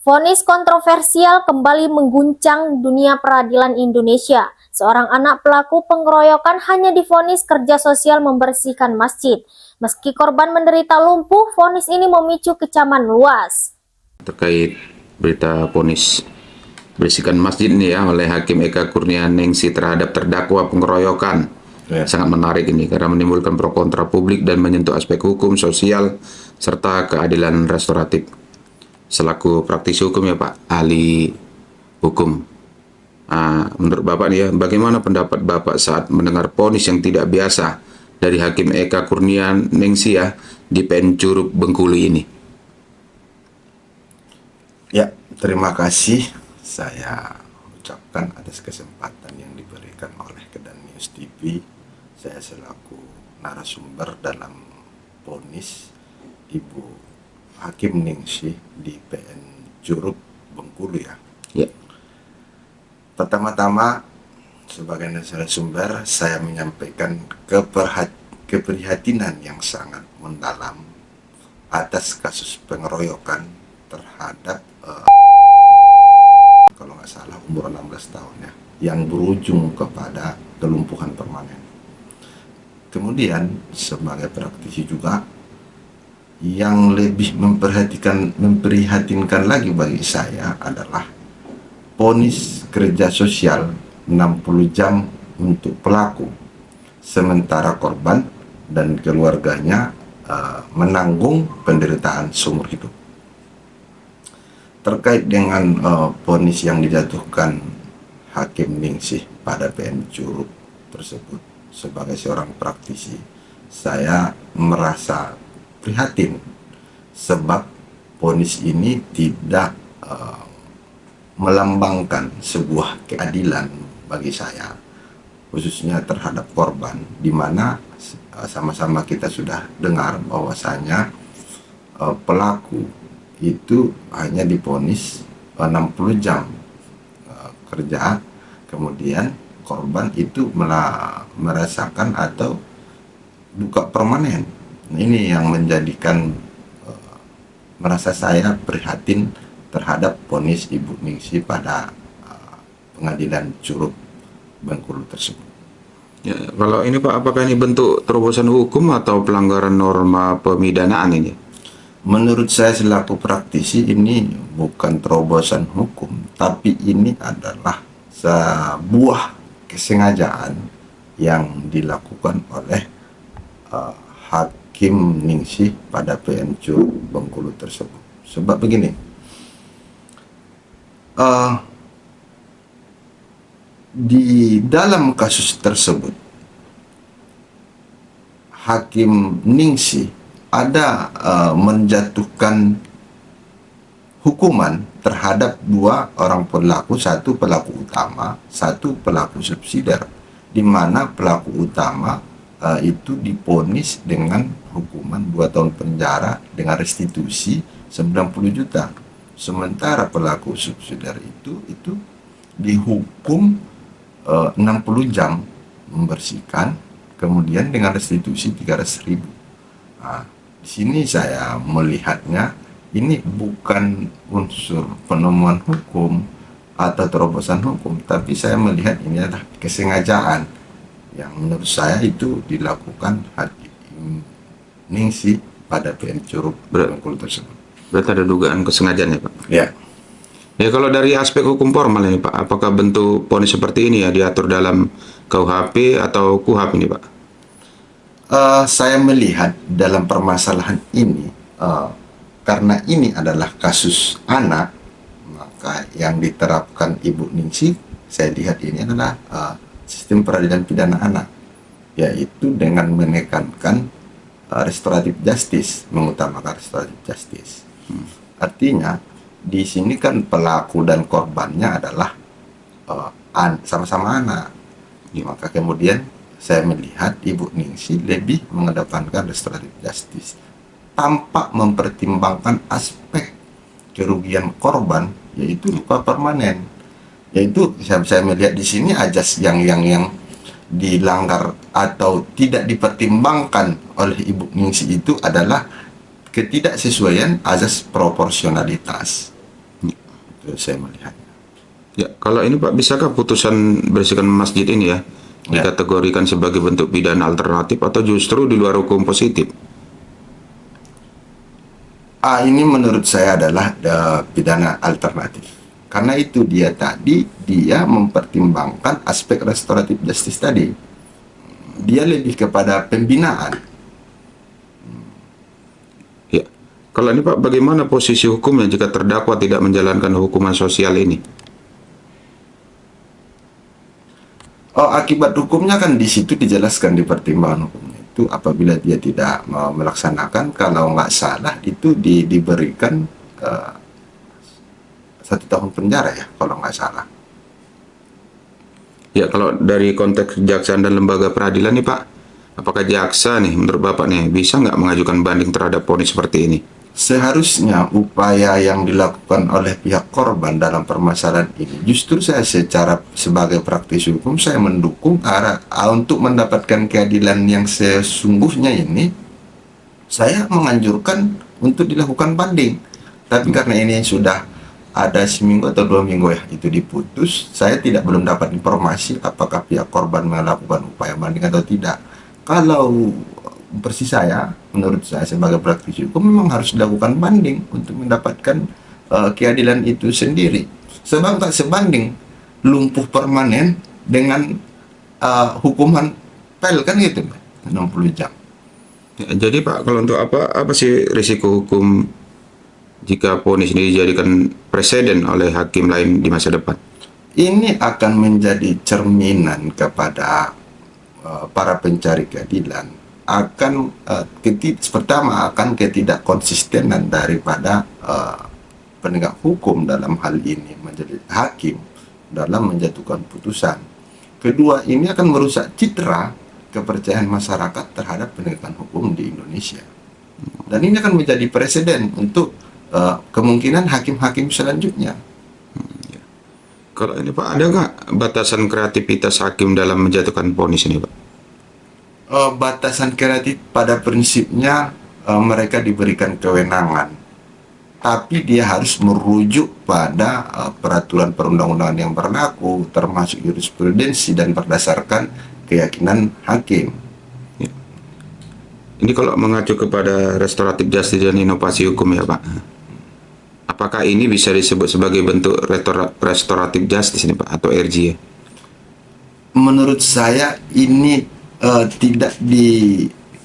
Vonis kontroversial kembali mengguncang dunia peradilan Indonesia. Seorang anak pelaku pengeroyokan hanya divonis kerja sosial membersihkan masjid. Meski korban menderita lumpuh, vonis ini memicu kecaman luas. Terkait berita vonis bersihkan masjid ini ya oleh Hakim Eka Kurnianingsih terhadap terdakwa pengeroyokan. Sangat menarik ini karena menimbulkan pro kontra publik dan menyentuh aspek hukum, sosial, serta keadilan restoratif. Selaku praktisi hukum ya Pak, ahli hukum. Menurut Bapak nih ya, bagaimana pendapat Bapak saat mendengar vonis yang tidak biasa dari Hakim Eka Kurnianingsih ya di PN Curug Bengkulu ini? Ya, terima kasih saya ucapkan atas kesempatan yang diberikan oleh Kedan News TV. Saya selaku narasumber dalam vonis Ibu Hakim Ningsih di PN Curug Bengkulu ya. Ya. Pertama-tama sebagai narasumber saya menyampaikan keprihatinan yang sangat mendalam atas kasus pengeroyokan terhadap kalau nggak salah umur 16 tahun ya, yang berujung kepada kelumpuhan permanen. Kemudian sebagai praktisi juga yang lebih memprihatinkan lagi bagi saya adalah vonis kerja sosial 60 jam untuk pelaku, sementara korban dan keluarganya menanggung penderitaan seumur hidup. Terkait dengan vonis yang dijatuhkan Hakim Ningsih pada PN Curug tersebut, sebagai seorang praktisi, saya merasa prihatin sebab vonis ini tidak melambangkan sebuah keadilan bagi saya, khususnya terhadap korban, di mana sama-sama kita sudah dengar bahwasanya pelaku itu hanya divonis 60 jam kerja, kemudian korban itu merasakan atau luka permanen. Ini yang menjadikan merasa saya prihatin terhadap vonis Ibu Ningsih pada pengadilan Curug Bengkulu tersebut. Ya, kalau ini Pak, apakah ini bentuk terobosan hukum atau pelanggaran norma pemidanaan ini? Menurut saya selaku praktisi ini bukan terobosan hukum, tapi ini adalah sebuah kesengajaan yang dilakukan oleh Hakim Ningsih pada PN Curug Bengkulu tersebut. Sebab begini, di dalam kasus tersebut Hakim Ningsih ada menjatuhkan hukuman terhadap dua orang pelaku, satu pelaku utama, satu pelaku subsidiar, di mana pelaku utama itu divonis dengan hukuman 2 tahun penjara dengan restitusi 90 juta. Sementara pelaku subsidiar itu dihukum 60 jam membersihkan, kemudian dengan restitusi 300.000. Nah, di sini saya melihatnya ini bukan unsur penemuan hukum atau terobosan hukum, tapi saya melihat ini adalah kesengajaan yang menurut saya itu dilakukan Hakim Ningsih pada PN Curug Bengkulu tersebut. Berarti ada dugaan kesengajaan ya Pak? Ya. Ya, kalau dari aspek hukum formal ini Pak, apakah bentuk vonis seperti ini ya diatur dalam KUHP atau KUHAP ini Pak? Saya melihat dalam permasalahan ini, karena ini adalah kasus anak, maka yang diterapkan Ibu Ningsih, saya lihat ini adalah sistem peradilan pidana anak, yaitu dengan menekankan restoratif justice, mengutamakan restoratif justice. Artinya di sini kan pelaku dan korbannya adalah sama-sama anak, maka kemudian saya melihat Ibu Ningsih lebih mengedepankan restoratif justice tanpa mempertimbangkan aspek kerugian korban, yaitu luka permanen. Yaitu saya melihat di sini ajas yang dilanggar atau tidak dipertimbangkan oleh Ibu Ningsih itu adalah ketidaksesuaian azas proporsionalitas. Itu saya melihat. Ya, kalau ini Pak, bisakah putusan bersihkan masjid ini ya Ya. dikategorikan sebagai bentuk pidana alternatif atau justru di luar hukum positif? Ini menurut saya adalah pidana alternatif. Karena itu dia mempertimbangkan aspek restoratif justice tadi. Dia lebih kepada pembinaan. Ya. Kalau ini Pak, bagaimana posisi hukumnya jika terdakwa tidak menjalankan hukuman sosial ini? Akibat hukumnya kan di situ dijelaskan di pertimbangan hukumnya itu apabila dia tidak mau melaksanakan, kalau nggak salah itu diberikan 1 tahun penjara ya kalau nggak salah. Ya, kalau dari konteks kejaksaan dan lembaga peradilan nih Pak, apakah jaksa nih menurut Bapak nih bisa nggak mengajukan banding terhadap vonis seperti ini? Seharusnya upaya yang dilakukan oleh pihak korban dalam permasalahan ini, justru saya sebagai praktisi hukum saya mendukung untuk mendapatkan keadilan yang sesungguhnya ini. Saya menganjurkan untuk dilakukan banding, tapi karena ini sudah ada seminggu atau 2 minggu ya itu diputus, saya belum dapat informasi apakah pihak korban melakukan upaya banding atau tidak. Kalau persis menurut saya sebagai praktisi hukum memang harus dilakukan banding untuk mendapatkan keadilan itu sendiri. Sebab tak sebanding lumpuh permanen dengan hukuman pel kan gitu, 60 jam. Ya, jadi Pak, kalau untuk apa sih risiko hukum jika vonis ini dijadikan presiden oleh hakim lain di masa depan? Ini akan menjadi cerminan kepada para pencari keadilan. Pertama akan ketidakkonsistenan daripada penegak hukum dalam hal ini menjadi hakim dalam menjatuhkan putusan. Kedua, ini akan merusak citra kepercayaan masyarakat terhadap penegakan hukum di Indonesia. Dan ini akan menjadi presiden untuk kemungkinan hakim-hakim selanjutnya. Kalau ini Pak, ada nggak batasan kreativitas hakim dalam menjatuhkan vonis ini Pak? Batasan kreatif pada prinsipnya mereka diberikan kewenangan, tapi dia harus merujuk pada peraturan perundang-undangan yang berlaku, termasuk jurisprudensi dan berdasarkan keyakinan hakim. Ya. Ini kalau mengacu kepada restoratif justice dan inovasi hukum ya Pak, apakah ini bisa disebut sebagai bentuk restoratif justice ini Pak atau RJ ya? Menurut saya ini tidak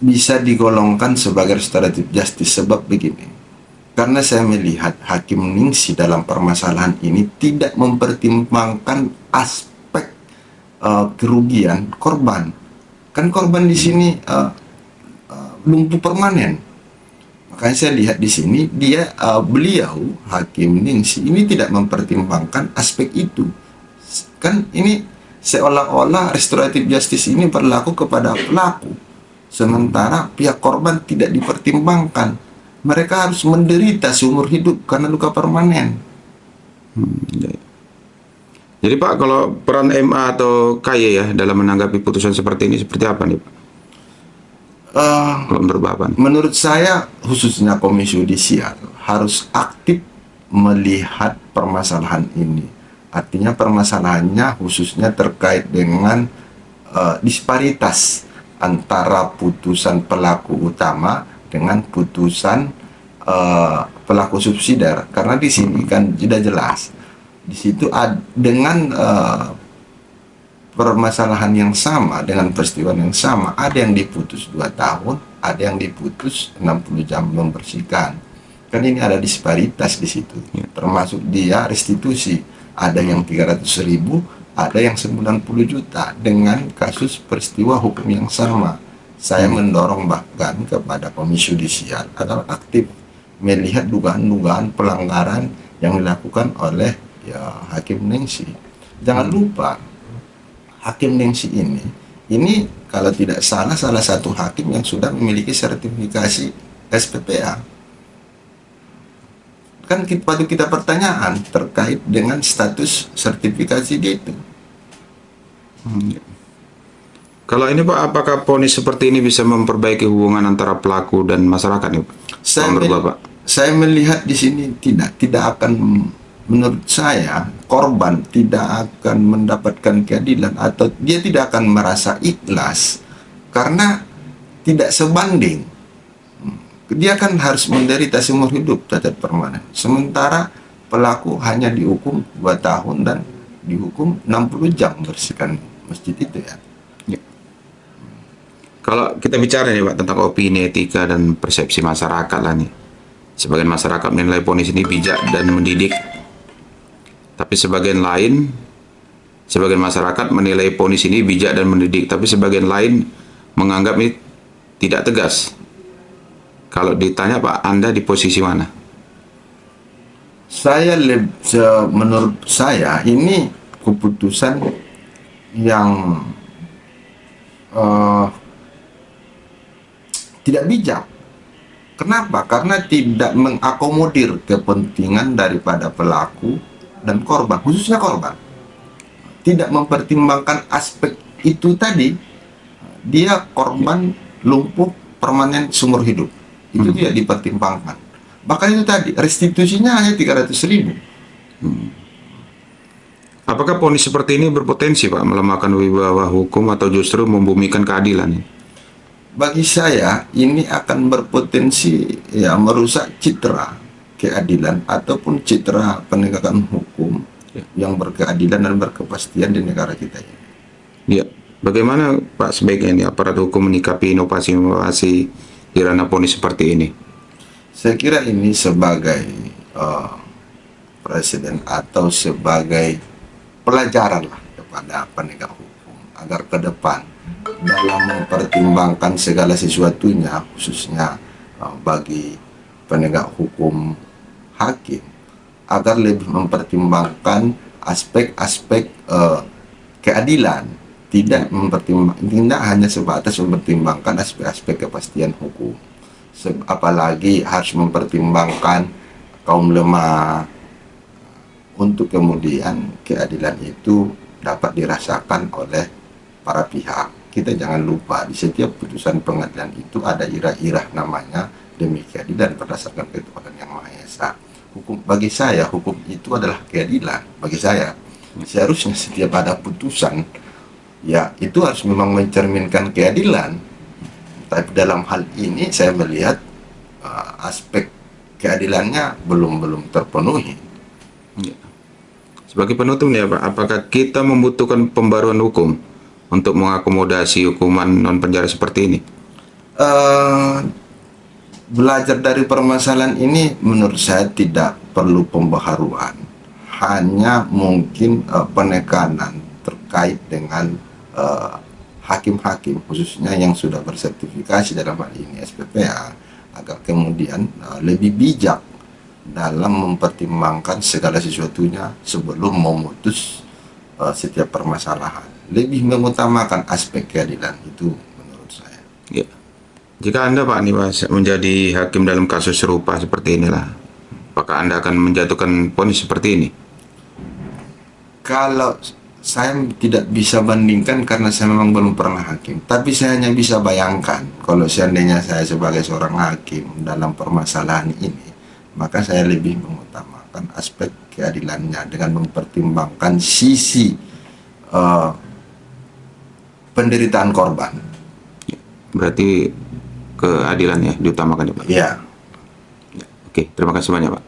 bisa digolongkan sebagai restoratif justice. Sebab begini, karena saya melihat Hakim Ningsi dalam permasalahan ini tidak mempertimbangkan aspek kerugian korban. Kan korban di sini lumpuh permanen. Makanya saya lihat di sini beliau Hakim Ningsi ini tidak mempertimbangkan aspek itu. Kan ini seolah-olah restoratif justice ini berlaku kepada pelaku, sementara pihak korban tidak dipertimbangkan. Mereka harus menderita seumur hidup karena luka permanen. Jadi Pak, kalau peran MA atau KY ya dalam menanggapi putusan seperti ini seperti apa nih Pak? Kalau menurut Bapak? Menurut saya khususnya Komisi Yudisial harus aktif melihat permasalahan ini. Artinya permasalahannya khususnya terkait dengan disparitas antara putusan pelaku utama dengan putusan pelaku subsidiar. Karena di sini kan sudah jelas, di situ dengan permasalahan yang sama, dengan peristiwa yang sama, ada yang diputus 2 tahun, ada yang diputus 60 jam membersihkan. Kan ini ada disparitas di situ, termasuk dia restitusi. Ada yang 300.000, ada yang 90 juta dengan kasus peristiwa hukum yang sama. Saya mendorong bahkan kepada Komisi Yudisial agar aktif melihat dugaan-dugaan pelanggaran yang dilakukan oleh Hakim Ningsi. Jangan lupa Hakim Ningsi ini kalau tidak salah satu hakim yang sudah memiliki sertifikasi SPPA. Kan patut kita pertanyaan terkait dengan status sertifikasi dia itu. Kalau ini Pak, apakah vonis seperti ini bisa memperbaiki hubungan antara pelaku dan masyarakat nih Pak? Saya melihat di sini tidak akan menurut saya korban tidak akan mendapatkan keadilan atau dia tidak akan merasa ikhlas karena tidak sebanding. Dia kan harus menderita seumur hidup cacat permanen. Sementara pelaku hanya dihukum 2 tahun dan dihukum 60 jam bersihkan masjid itu ya. Kalau kita bicara nih Pak tentang opini, etika, dan persepsi masyarakat lah nih. Sebagian masyarakat menilai vonis ini bijak dan mendidik. Tapi sebagian masyarakat menilai vonis ini bijak dan mendidik. Tapi sebagian lain menganggap ini tidak tegas. Kalau ditanya Pak, Anda di posisi mana? Menurut saya ini keputusan yang tidak bijak. Kenapa? Karena tidak mengakomodir kepentingan daripada pelaku dan korban, khususnya korban. Tidak mempertimbangkan aspek itu tadi. Dia korban lumpuh permanen seumur hidup. Itu tidak dipertimbangkan. Bahkan itu tadi, restitusinya hanya 300.000. Apakah vonis seperti ini berpotensi Pak melemahkan wibawa hukum atau justru membumikan keadilan? Bagi saya ini akan berpotensi ya merusak citra keadilan ataupun citra penegakan hukum yang berkeadilan dan berkepastian di negara kita ini. Ya, bagaimana Pak sebaiknya ini aparat hukum menyikapi inovasi-inovasi di ranah vonis seperti ini? Saya kira ini sebagai presiden atau sebagai pelajaran lah kepada penegak hukum agar ke depan dalam mempertimbangkan segala sesuatunya, khususnya bagi penegak hukum hakim, agar lebih mempertimbangkan aspek-aspek keadilan, tidak hanya sebatas mempertimbangkan aspek-aspek kepastian hukum, apalagi harus mempertimbangkan kaum lemah untuk kemudian keadilan itu dapat dirasakan oleh para pihak. Kita jangan lupa di setiap putusan pengadilan itu ada irah-irah namanya demi keadilan berdasarkan ketuhanan yang Maha Esa. Hukum, bagi saya hukum itu adalah keadilan. Bagi saya seharusnya setiap ada putusan ya itu harus memang mencerminkan keadilan. Tapi dalam hal ini saya melihat aspek keadilannya belum terpenuhi. Sebagai penutup nih Pak, apakah kita membutuhkan pembaruan hukum untuk mengakomodasi hukuman non penjara seperti ini? Belajar dari permasalahan ini menurut saya tidak perlu pembaharuan, hanya mungkin penekanan terkait dengan hakim-hakim khususnya yang sudah bersertifikasi dalam hal ini SPPA, agar kemudian lebih bijak dalam mempertimbangkan segala sesuatunya sebelum memutus setiap permasalahan, lebih mengutamakan aspek keadilan itu menurut saya. Ya. Jika Anda Pak Nimas menjadi hakim dalam kasus serupa seperti inilah, apakah Anda akan menjatuhkan vonis seperti ini? Kalau saya tidak bisa bandingkan karena saya memang belum pernah hakim, tapi saya hanya bisa bayangkan kalau seandainya saya sebagai seorang hakim dalam permasalahan ini, maka saya lebih mengutamakan aspek keadilannya dengan mempertimbangkan sisi penderitaan korban. Berarti keadilannya diutamakan ya Pak? Ya. Oke, terima kasih banyak Pak.